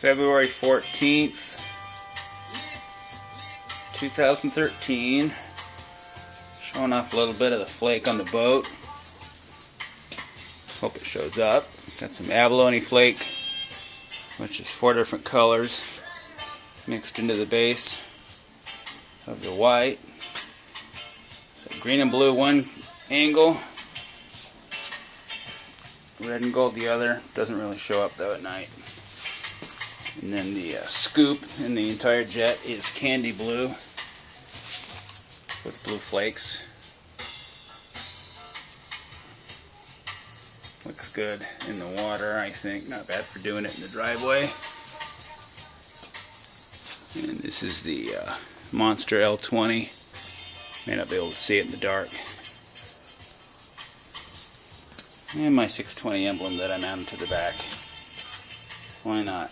February 14th, 2013. Showing off a little bit of the flake on the boat. Hope it shows up. Got some abalone flake, which is 4 different colors mixed into the base of the white. So green and blue one angle, red and gold the other. Doesn't really show up though at night. And then the scoop in the entire jet is candy blue with blue flakes. Looks good in the water, I think. Not bad for doing it in the driveway. And this is the Monster L20. May not be able to see it in the dark. And my 620 emblem that I mounted to the back. Why not?